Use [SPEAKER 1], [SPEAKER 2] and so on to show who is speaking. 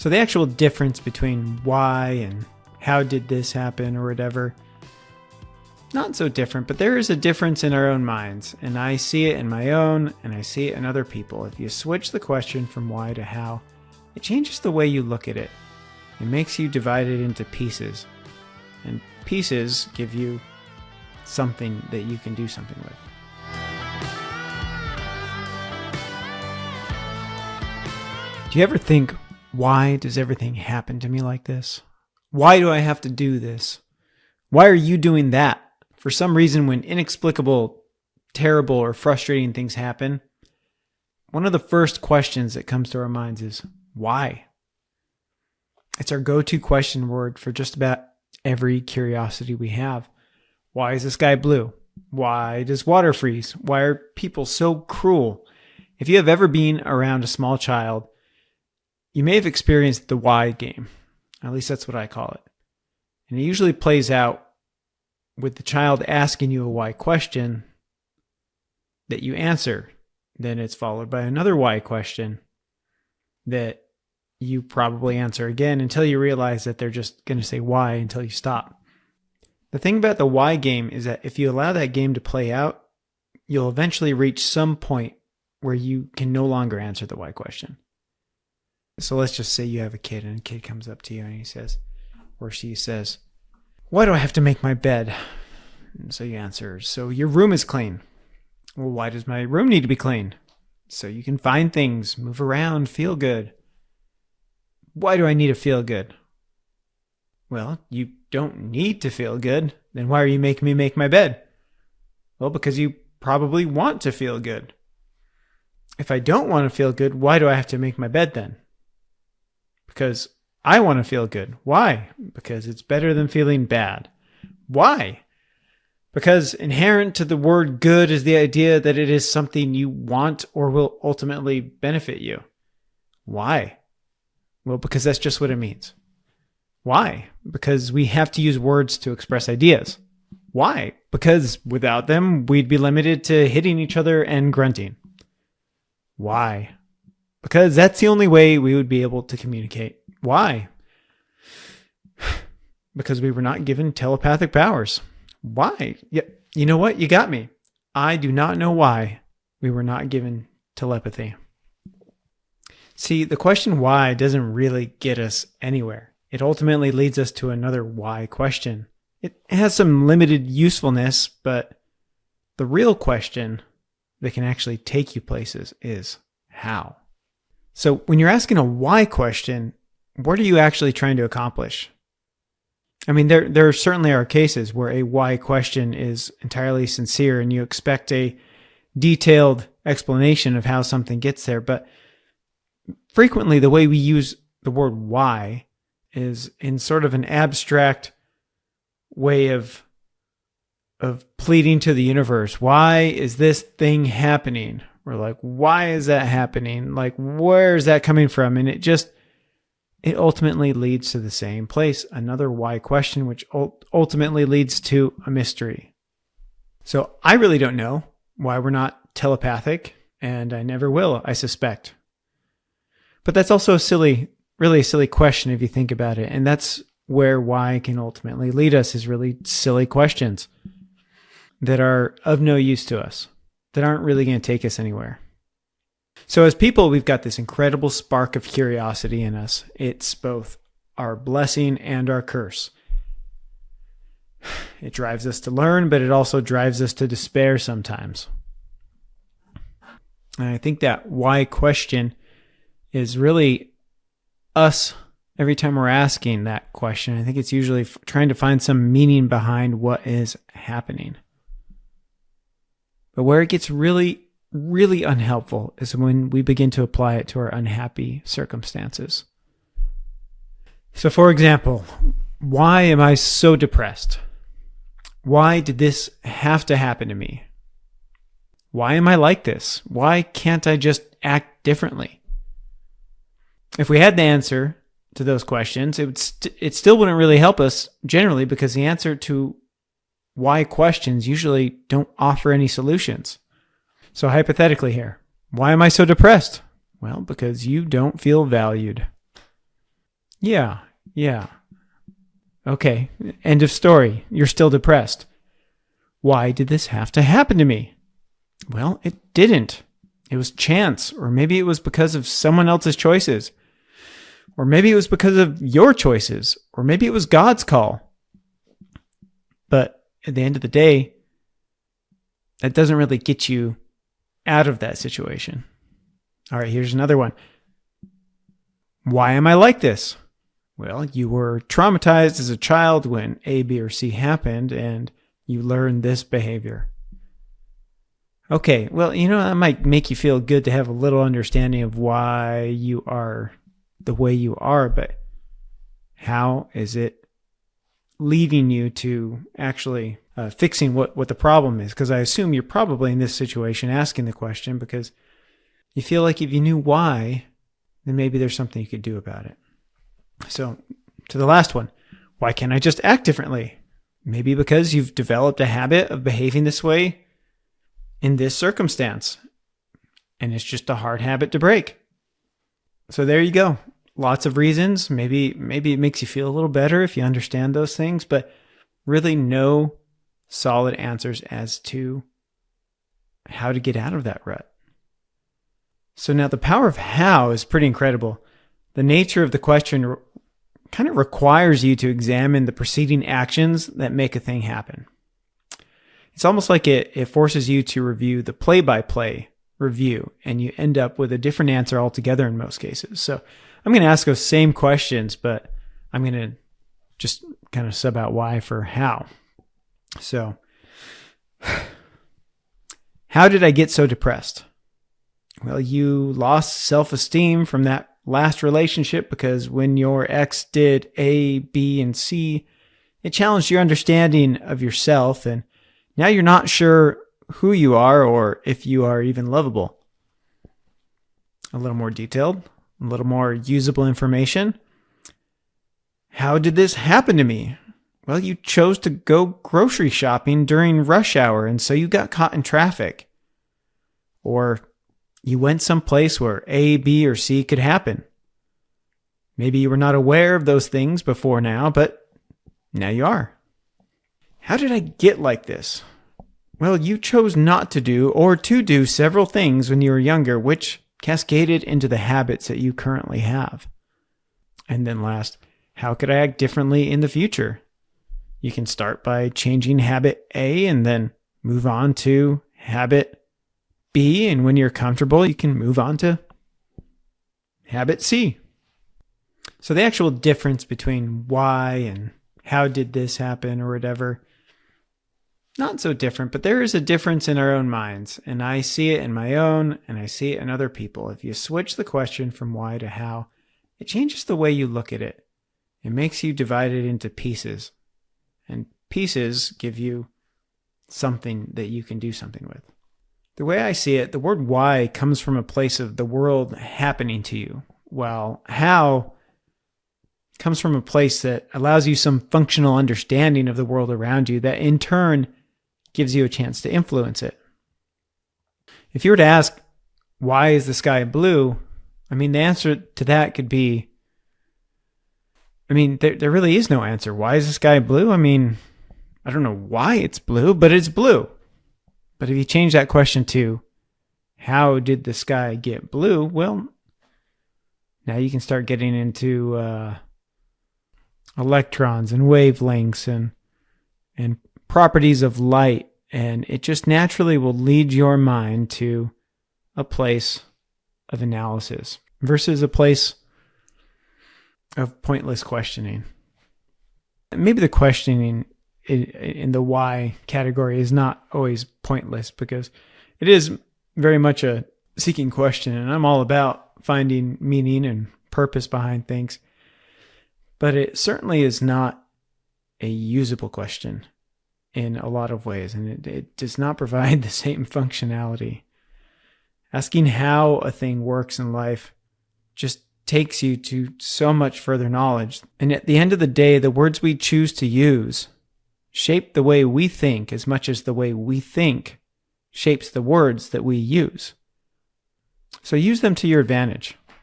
[SPEAKER 1] So the actual difference between why and how did this happen or whatever, not so different, but there is a difference in our own minds. And I see it in my own, and I see it in other people. If you switch the question from why to how, it changes the way you look at it. It makes you divide it into pieces. And pieces give you something that you can do something with. Do you ever think, why does everything happen to me like this? Why do I have to do this? Why are you doing that? For some reason, when inexplicable, terrible, or frustrating things happen, one of the first questions that comes to our minds is, why? It's our go-to question word for just about every curiosity we have. Why is the sky blue? Why does water freeze? Why are people so cruel? If you have ever been around a small child, you may have experienced the why game. At least that's what I call it. And it usually plays out with the child asking you a why question that you answer. Then it's followed by another why question that you probably answer again until you realize that they're just going to say why until you stop. The thing about the why game is that if you allow that game to play out, you'll eventually reach some point where you can no longer answer the why question. So let's just say you have a kid and a kid comes up to you and he says, or she says, why do I have to make my bed? And so you answer, so your room is clean. Well, why does my room need to be clean? So you can find things, move around, feel good. Why do I need to feel good? Well, you don't need to feel good. Then why are you making me make my bed? Well, because you probably want to feel good. If I don't want to feel good, why do I have to make my bed then? Because I want to feel good. Why? Because it's better than feeling bad. Why? Because inherent to the word good is the idea that it is something you want or will ultimately benefit you. Why? Well, because that's just what it means. Why? Because we have to use words to express ideas. Why? Because without them, we'd be limited to hitting each other and grunting. Why? Because that's the only way we would be able to communicate. Why? Because we were not given telepathic powers. Why? Yeah, you know what? You got me. I do not know why we were not given telepathy. See, the question why doesn't really get us anywhere. It ultimately leads us to another why question. It has some limited usefulness, but the real question that can actually take you places is how. So when you're asking a why question, what are you actually trying to accomplish? I mean, there certainly are cases where a why question is entirely sincere and you expect a detailed explanation of how something gets there, but frequently the way we use the word why is in sort of an abstract way of pleading to the universe. Why is this thing happening? We're like, why is that happening? Like, where is that coming from? And it ultimately leads to the same place, another why question, which ultimately leads to a mystery. So I really don't know why we're not telepathic, and I never will, I suspect. But that's also really a silly question if you think about it. And that's where why can ultimately lead us, is really silly questions that are of no use to us, that aren't really going to take us anywhere. So as people, we've got this incredible spark of curiosity in us. It's both our blessing and our curse. It drives us to learn, but it also drives us to despair sometimes. And I think that why question is really us every time we're asking that question. I think it's usually trying to find some meaning behind what is happening. But where it gets really, really unhelpful is when we begin to apply it to our unhappy circumstances. So for example, why am I so depressed? Why did this have to happen to me? Why am I like this? Why can't I just act differently? If we had the answer to those questions, it still wouldn't really help us generally, because the answer to why questions usually don't offer any solutions. So hypothetically here, why am I so depressed? Well, because you don't feel valued. Yeah, yeah. Okay, end of story. You're still depressed. Why did this have to happen to me? Well, it didn't. It was chance, or maybe it was because of someone else's choices. Or maybe it was because of your choices, or maybe it was God's call. But at the end of the day, that doesn't really get you out of that situation. All right, here's another one. Why am I like this? Well, you were traumatized as a child when A, B, or C happened, and you learned this behavior. Okay, well, that might make you feel good to have a little understanding of why you are the way you are, but how is it leading you to actually fixing what the problem is? Because I assume you're probably in this situation asking the question because you feel like if you knew why, then maybe there's something you could do about it. So, to the last one, why can't I just act differently? Maybe because you've developed a habit of behaving this way in this circumstance, and it's just a hard habit to break. So there you go. Lots of reasons. Maybe it makes you feel a little better if you understand those things, but really no solid answers as to how to get out of that rut. So now the power of how is pretty incredible. The nature of the question kind of requires you to examine the preceding actions that make a thing happen. It's almost like it forces you to review the play-by-play review, and you end up with a different answer altogether in most cases. So I'm going to ask those same questions, but I'm going to just kind of sub out why for how. So, how did I get so depressed? Well, you lost self-esteem from that last relationship because when your ex did A, B, and C, it challenged your understanding of yourself, and now you're not sure who you are or if you are even lovable. A little more detailed, a little more usable information. How did this happen to me? Well, you chose to go grocery shopping during rush hour, and so you got caught in traffic. Or you went someplace where A, B, or C could happen. Maybe you were not aware of those things before now, but now you are. How did I get like this? Well, you chose not to do or to do several things when you were younger, which cascaded into the habits that you currently have. And then last, how could I act differently in the future? You can start by changing habit A and then move on to habit B. And when you're comfortable, you can move on to habit C. So the actual difference between why and how did this happen or whatever, not so different, but there is a difference in our own minds. And I see it in my own, and I see it in other people. If you switch the question from why to how, it changes the way you look at it. It makes you divide it into pieces. And pieces give you something that you can do something with. The way I see it, the word why comes from a place of the world happening to you, while how comes from a place that allows you some functional understanding of the world around you that in turn gives you a chance to influence it. If you were to ask, why is the sky blue? The answer to that could be, there really is no answer. Why is the sky blue? I don't know why it's blue, but it's blue. But if you change that question to, how did the sky get blue? Well, now you can start getting into electrons and wavelengths and properties of light, and it just naturally will lead your mind to a place of analysis versus a place of pointless questioning. Maybe the questioning in the why category is not always pointless because it is very much a seeking question, and I'm all about finding meaning and purpose behind things. But it certainly is not a usable question in a lot of ways, and it does not provide the same functionality. Asking how a thing works in life just takes you to so much further knowledge. And at the end of the day, the words we choose to use shape the way we think as much as the way we think shapes the words that we use. So use them to your advantage.